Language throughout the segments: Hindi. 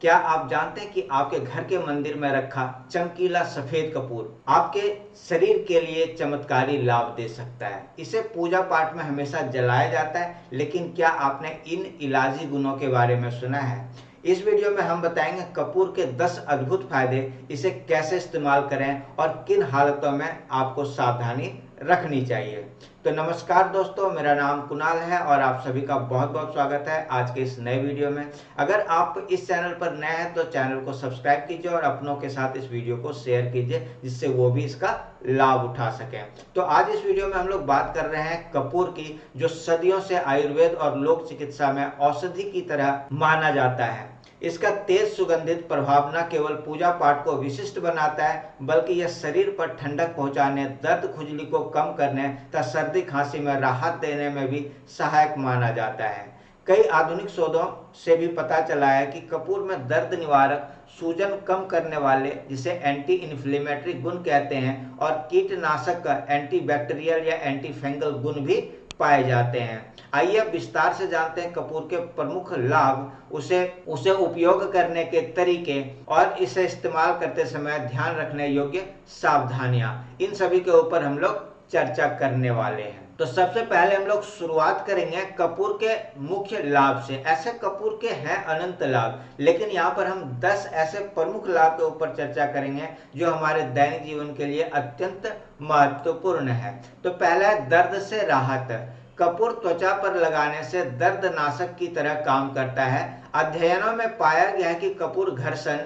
क्या आप जानते हैं कि आपके घर के मंदिर में रखा चमकीला सफेद कपूर आपके शरीर के लिए चमत्कारी लाभ दे सकता है। इसे पूजा पाठ में हमेशा जलाया जाता है, लेकिन क्या आपने इन इलाजी गुणों के बारे में सुना है? इस वीडियो में हम बताएंगे कपूर के 10 अद्भुत फायदे, इसे कैसे इस्तेमाल करें और किन हालतों में आपको सावधानी रखनी चाहिए। तो नमस्कार दोस्तों, मेरा नाम कुणाल है और आप सभी का बहुत बहुत स्वागत है आज के इस नए वीडियो में। अगर आप इस चैनल पर नए हैं तो चैनल को सब्सक्राइब कीजिए और अपनों के साथ इस वीडियो को शेयर कीजिए, जिससे वो भी इसका लाभ उठा सकें। तो आज इस वीडियो में हम लोग बात कर रहे हैं कपूर की, जो सदियों से आयुर्वेद और लोक चिकित्सा में औषधि की तरह माना जाता है। इसका तेज सुगंधित प्रभाव न केवल पूजा पाठ को विशिष्ट बनाता है, बल्कि यह शरीर पर ठंडक पहुंचाने, दर्द खुजली को कम करने तथा सर्दी खांसी में राहत देने में भी सहायक माना जाता है। कई आधुनिक शोधों से भी पता चला है कि कपूर में दर्द निवारक, सूजन कम करने वाले, जिसे एंटी इन्फ्लेमेटरी गुण कहते हैं, और कीटनाशक का एंटीबैक्टीरियल या एंटी फंगल गुण भी पाए जाते हैं। आइए अब विस्तार से जानते हैं कपूर के प्रमुख लाभ, उसे उपयोग करने के तरीके और इसे इस्तेमाल करते समय ध्यान रखने योग्य सावधानियां। इन सभी के ऊपर हम लोग चर्चा करने वाले हैं। तो सबसे पहले हम लोग शुरुआत करेंगे कपूर के मुख्य लाभ से। ऐसे कपूर के हैं अनंत लाभ, लेकिन यहाँ पर हम 10 ऐसे प्रमुख लाभ के ऊपर चर्चा करेंगे जो हमारे दैनिक जीवन के लिए अत्यंत महत्वपूर्ण है। तो पहला है दर्द से राहत। कपूर त्वचा पर लगाने से दर्दनाशक की तरह काम करता है। अध्ययनों में पाया गया है कि कपूर घर्षण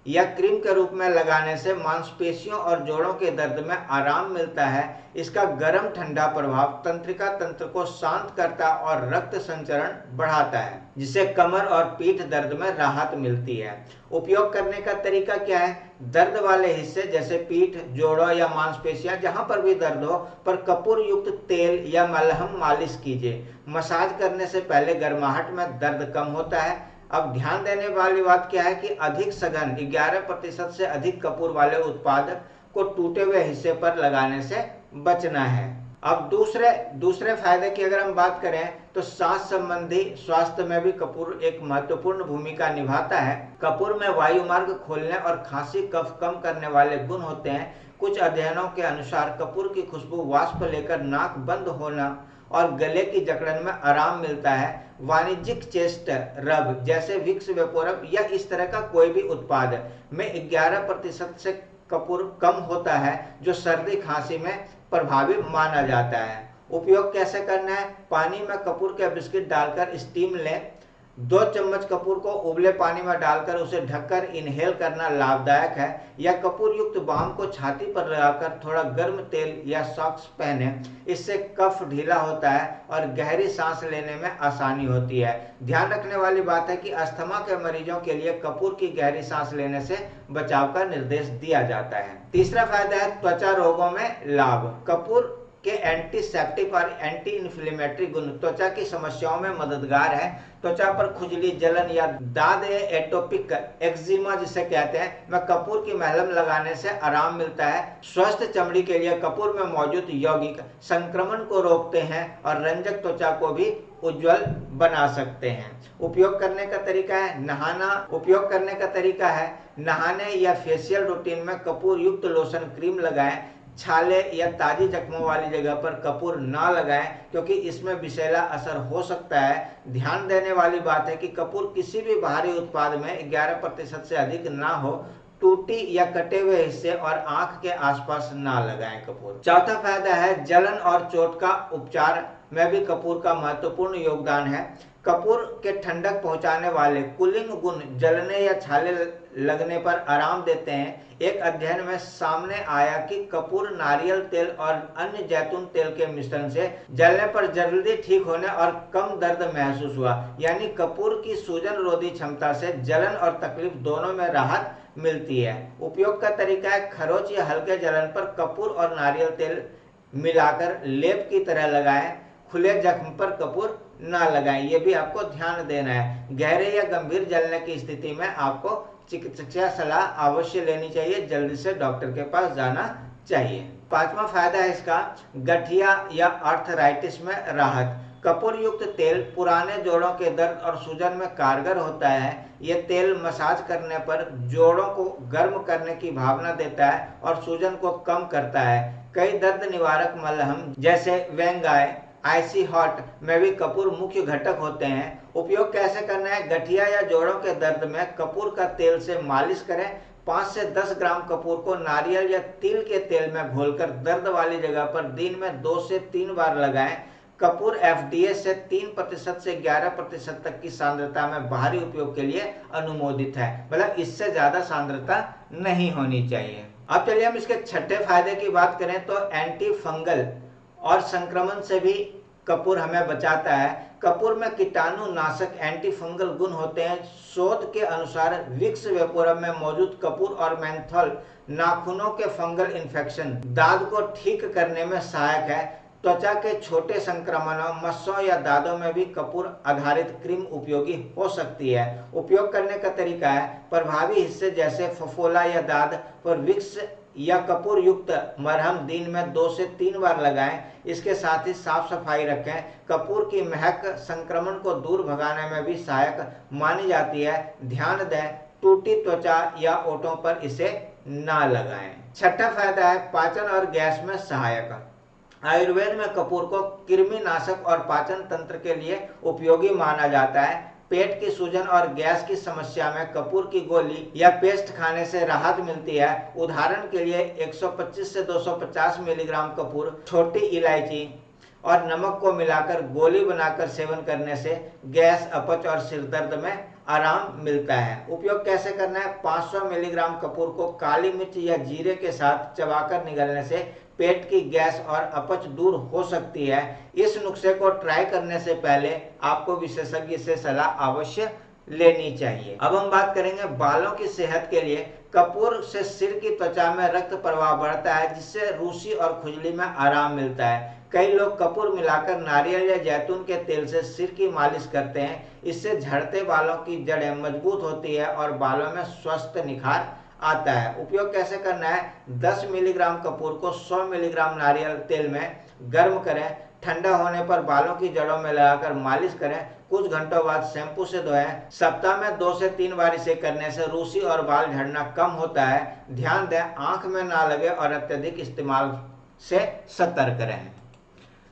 या क्रीम के रूप में लगाने से मांसपेशियों और जोड़ों के दर्द में आराम मिलता है। इसका गर्म ठंडा प्रभाव तंत्रिका तंत्र को शांत करता और रक्त संचरण बढ़ाता है, जिससे कमर और पीठ दर्द में राहत मिलती है। उपयोग करने का तरीका क्या है? दर्द वाले हिस्से जैसे पीठ, जोड़ों या मांसपेशियां, जहां पर भी दर्द हो, पर कपूर युक्त तेल या मलहम मालिश कीजिए। मसाज करने से पहले गर्माहट में दर्द कम होता है। अब ध्यान देने वाली बात क्या है कि अधिक सघन 11% से अधिक कपूर वाले उत्पाद को टूटे हुए हिस्से पर लगाने से बचना है। अब दूसरे फायदे की अगर हम बात करें तो सांस संबंधी स्वास्थ्य में भी कपूर एक महत्वपूर्ण भूमिका निभाता है। कपूर में वायु मार्ग खोलने और खांसी कफ कम करने वाले गुण होते हैं। कुछ अध्ययनों के अनुसार कपूर की खुशबू वाष्प लेकर नाक बंद होना और गले की जकड़न में आराम मिलता है। वाणिज्यिक चेस्ट रब जैसे विक्स वेपोरब या इस तरह का कोई भी उत्पाद में 11% से कपूर कम होता है, जो सर्दी खांसी में प्रभावी माना जाता है। उपयोग कैसे करना है? पानी में कपूर के बिस्किट डालकर स्टीम लें। 2 चम्मच कपूर को उबले पानी में डालकर उसे ढककर इनहेल करना लाभदायक है। या कपूर युक्त बाम को छाती पर लगाकर थोड़ा गर्म तेल या सॉक्स पहने। इससे कफ ढीला होता है और गहरी सांस लेने में आसानी होती है। ध्यान रखने वाली बात है कि अस्थमा के मरीजों के लिए कपूर की गहरी सांस लेने से बचाव का निर्देश दिया जाता है। तीसरा फायदा है त्वचा रोगों में लाभ। कपूर के एंटीसेप्टिक और एंटी इन्फ्लेमेटरी गुण त्वचा की समस्याओं में मददगार है। त्वचा पर खुजली, जलन या दाद या एटोपिक एक्जिमा जिसे कहते हैं, में कपूर की महलम लगाने से आराम मिलता है। स्वस्थ चमड़ी के लिए कपूर में मौजूद यौगिक संक्रमण को रोकते हैं और रंजक त्वचा को भी उज्जवल बना सकते हैं। उपयोग करने का तरीका है नहाने या फेशियल रूटीन में कपूर युक्त लोशन क्रीम लगाएं। छाले या ताजी जख्मों वाली जगह पर कपूर ना लगाएं, क्योंकि इसमें विषैला असर हो सकता है। ध्यान देने वाली बात है कि कपूर किसी भी बाहरी उत्पाद में 11% से अधिक ना हो। टूटी या कटे हुए हिस्से और आंख के आसपास ना लगाएं कपूर। चौथा फायदा है जलन और चोट का उपचार में भी कपूर का महत्वपूर्ण योगदान है। कपूर के ठंडक पहुंचाने वाले कूलिंग गुण जलने या छाले लगने पर आराम देते हैं। एक अध्ययन में सामने आया कि कपूर, नारियल तेल और अन्य जैतून तेल के मिश्रण से जलने पर जल्दी ठीक होने और कम दर्द महसूस हुआ। यानी कपूर की सूजन रोधी क्षमता से जलन और तकलीफ दोनों में राहत मिलती है। उपयोग का तरीका है खरोंच या हल्के जलन पर कपूर और नारियल तेल मिलाकर लेप की तरह लगाएं। खुले जख्म पर कपूर ना लगाएं, ये भी आपको ध्यान देना है। गहरे या गंभीर जलने की स्थिति में आपको चिकित्सा सलाह अवश्य लेनी चाहिए, जल्दी से डॉक्टर के पास जाना चाहिए। पांचवा फायदा है इसका गठिया या आर्थराइटिस में राहत। कपूर युक्त तेल पुराने जोड़ों के दर्द और सूजन में कारगर होता है। यह तेल मसाज करने पर जोड़ों को गर्म करने की भावना देता है और सूजन को कम करता है। कई दर्द निवारक मलहम जैसे वेंगाई, आईसी हॉट में भी कपूर मुख्य घटक होते हैं। उपयोग कैसे करना है? गठिया या जोड़ों के दर्द में कपूर का तेल से मालिश करें। 5 से 10 ग्राम कपूर को नारियल या तिल के तेल में घोलकर दर्द वाली जगह पर दिन में 2 से 3 बार लगाएं। कपूर एफडीए से 3% से 11% तक की सांद्रता में बाहरी उपयोग के लिए अनुमोदित है, मतलब इससे ज्यादा सांद्रता नहीं होनी चाहिए। अब चलिए हम इसके छठे फायदे की बात करें तो एंटी फंगल और संक्रमण से भी कपूर हमें बचाता है। कपूर में कीटाणु नाशक एंटी फंगल गुण होते हैं। शोध के अनुसार विक्स वेपोरम में मौजूद कपूर और मेंथोल नाखूनों के फंगल इन्फेक्शन, दाद को ठीक करने में सहायक है। त्वचा के छोटे संक्रमणों, मस्सों या दादों में भी कपूर आधारित क्रीम उपयोगी हो सकती है। उपयोग करने का तरीका है, प्रभावी हिस्से जैसे फफोला या दाद पर विक्स या कपूर युक्त मरहम दिन में 2 से 3 बार लगाएं। इसके साथ ही साफ सफाई रखें। कपूर की महक संक्रमण को दूर भगाने में भी सहायक मानी जाती है। ध्यान दें, टूटी त्वचा या ओठों पर इसे ना लगाएं। छठा फायदा है पाचन और गैस में सहायक। आयुर्वेद में कपूर को कृमिनाशक और पाचन तंत्र के लिए उपयोगी माना जाता है। पेट की सूजन और गैस की समस्या में कपूर की गोली या पेस्ट खाने से राहत मिलती है। उदाहरण के लिए 125 से 250 मिलीग्राम कपूर, छोटी इलायची और नमक को मिलाकर गोली बनाकर सेवन करने से गैस, अपच और सिरदर्द में आराम मिलता है। उपयोग कैसे करना है? 500 मिलीग्राम कपूर को काली मिर्च या जीरे के साथ चबाकर निगलने से पेट की गैस और अपच दूर हो सकती है। इस नुस्खे को ट्राई करने से पहले आपको विशेषज्ञ से सलाह अवश्य लेनी चाहिए। अब हम बात करेंगे बालों की सेहत के लिए। कपूर से सिर की त्वचा में रक्त प्रवाह बढ़ता है, जिससे रूसी और खुजली में आराम मिलता है। कई लोग कपूर मिलाकर नारियल या जैतून के तेल से सिर की मालिश करते हैं। इससे झड़ते बालों की जड़ें मजबूत होती है और बालों में स्वस्थ निखार आता है। उपयोग कैसे करना है? 10 मिलीग्राम कपूर को 100 मिलीग्राम नारियल तेल में गर्म करें। ठंडा होने पर बालों की जड़ों में लगाकर मालिश करें। कुछ घंटों बाद शैम्पू से धोएं। सप्ताह में 2 से 3 बार इसे करने से रूसी और बाल झड़ना कम होता है। ध्यान दें, आंख में ना लगे और अत्यधिक इस्तेमाल से सतर्क रहें।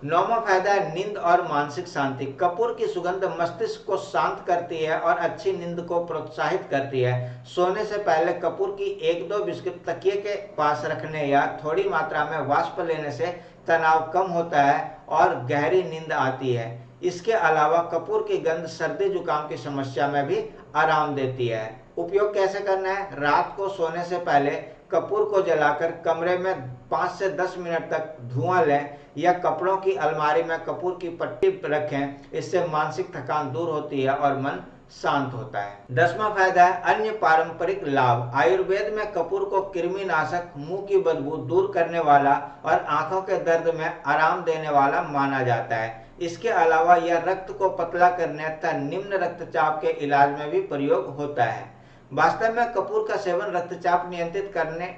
9वां फायदा है नींद और मानसिक शांति। कपूर की सुगंध मस्तिष्क को शांत करती है और अच्छी नींद को प्रोत्साहित करती है। सोने से पहले कपूर की 1-2 बिस्किट तकिए के पास रखने या थोड़ी मात्रा में वाष्प लेने से तनाव कम होता है और गहरी नींद आती है। इसके अलावा कपूर की गंध सर्दी जुकाम की समस्या में भी आराम देती है। उपयोग कैसे करना है? रात को सोने से पहले कपूर को जलाकर कमरे में 5 से 10 मिनट तक धुआं लें या कपड़ों की अलमारी में कपूर की पट्टी रखें। इससे मानसिक थकान दूर होती है और मन शांत होता है। 10वां फायदा है अन्य पारंपरिक लाभ। आयुर्वेद में कपूर को कृमिनाशक, मुंह की बदबू दूर करने वाला और आंखों के दर्द में आराम देने वाला माना जाता है। इसके अलावा यह रक्त को पतला करने तथा निम्न रक्तचाप के इलाज में भी प्रयोग होता है। वास्तव में कपूर का सेवन रक्तचाप नियंत्रित करने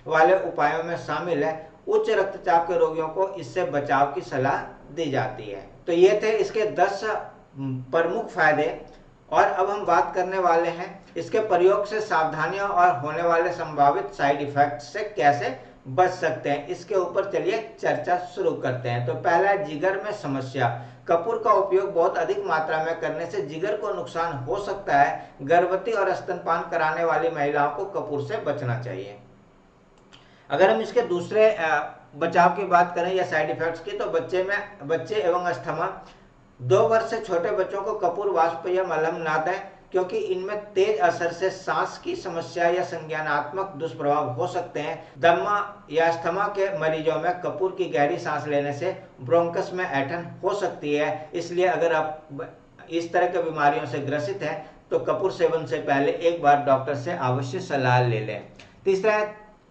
वाले उपायों में शामिल है। उच्च रक्तचाप के रोगियों को इससे बचाव की सलाह दी जाती है। तो ये थे इसके 10 प्रमुख फायदे। और अब हम बात करने वाले हैं इसके प्रयोग से सावधानियों और होने वाले संभावित साइड इफेक्ट से कैसे बच सकते हैं। इसके ऊपर चलिए चर्चा शुरू करते हैं। तो पहला, जिगर में समस्या। कपूर का उपयोग बहुत अधिक मात्रा में करने से जिगर को नुकसान हो सकता है। गर्भवती और स्तनपान कराने वाली महिलाओं को कपूर से बचना चाहिए। अगर हम इसके दूसरे बचाव की बात करें या साइड इफेक्ट्स की, तो बच्चे एवं अस्थमा 2 वर्ष से छोटे बच्चों को कपूर वाष्प या मलहम ना दें, क्योंकि इनमें तेज असर से सांस की समस्या या संज्ञानात्मक दुष्प्रभाव हो सकते हैं। दमा या अस्थमा के मरीजों में कपूर की गहरी सांस लेने से ब्रोंकस में ऐंठन हो सकती है। इसलिए अगर आप इस तरह की बीमारियों से ग्रसित हैं तो कपूर सेवन से पहले एक बार डॉक्टर से अवश्य सलाह ले लें। तीसरा है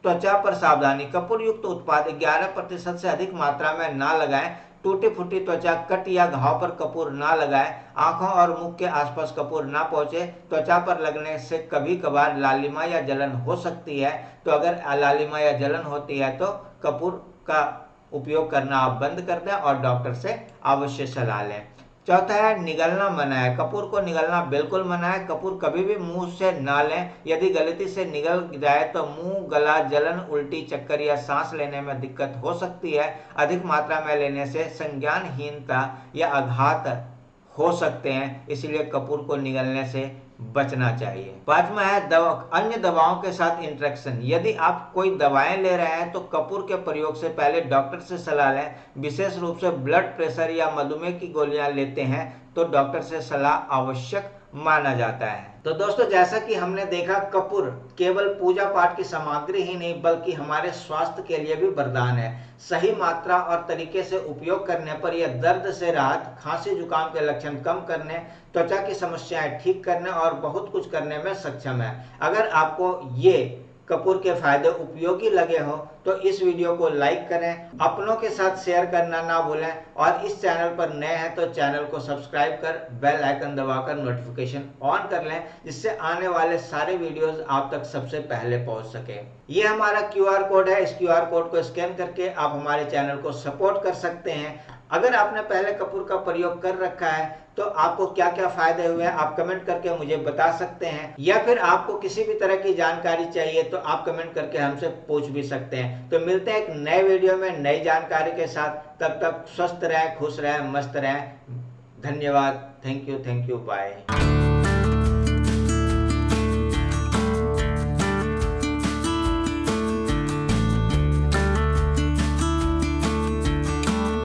त्वचा पर सावधानी। कपूर युक्त उत्पाद 11% से अधिक मात्रा में ना लगाएं। टूटी फूटी त्वचा, कट या घाव पर कपूर ना लगाएं। आंखों और मुख के आसपास कपूर ना पहुंचे। त्वचा पर लगने से कभी कभार लालिमा या जलन हो सकती है। तो अगर लालिमा या जलन होती है तो कपूर का उपयोग करना आप बंद कर दें और डॉक्टर से अवश्य सलाह लें। चौथा है निगलना मना है। कपूर को निगलना बिल्कुल मना है। कपूर कभी भी मुंह से ना लें। यदि गलती से निगल जाए तो मुंह, गला जलन, उल्टी, चक्कर या सांस लेने में दिक्कत हो सकती है। अधिक मात्रा में लेने से संज्ञानहीनता या आघात हो सकते हैं, इसलिए कपूर को निगलने से बचना चाहिए। पांचवा है अन्य दवाओं के साथ इंटरेक्शन। यदि आप कोई दवाएं ले रहे हैं तो कपूर के प्रयोग से पहले डॉक्टर से सलाह लें। विशेष रूप से ब्लड प्रेशर या मधुमेह की गोलियां लेते हैं तो डॉक्टर से सलाह आवश्यक माना जाता है। तो दोस्तों, जैसा कि हमने देखा, कपूर केवल पूजा पाठ की सामग्री ही नहीं बल्कि हमारे स्वास्थ्य के लिए भी वरदान है। सही मात्रा और तरीके से उपयोग करने पर यह दर्द से राहत, खांसी जुकाम के लक्षण कम करने, त्वचा की समस्याएं ठीक करने और बहुत कुछ करने में सक्षम है। अगर आपको ये कपूर के फायदे उपयोगी लगे हो तो इस वीडियो को लाइक करें, अपनों के साथ शेयर करना ना भूलें और इस चैनल पर नए हैं तो चैनल को सब्सक्राइब कर बेल आइकन दबाकर नोटिफिकेशन ऑन कर लें, जिससे आने वाले सारे वीडियोस आप तक सबसे पहले पहुंच सके। ये हमारा QR कोड है। इस QR कोड को स्कैन करके आप हमारे चैनल को सपोर्ट कर सकते हैं। अगर आपने पहले कपूर का प्रयोग कर रखा है तो आपको क्या क्या फायदे हुए हैं आप कमेंट करके मुझे बता सकते हैं, या फिर आपको किसी भी तरह की जानकारी चाहिए तो आप कमेंट करके हमसे पूछ भी सकते हैं। तो मिलते हैं एक नए वीडियो में नई जानकारी के साथ। तब तक स्वस्थ रहें, खुश रहें, मस्त रहें। धन्यवाद। Thank you, bye.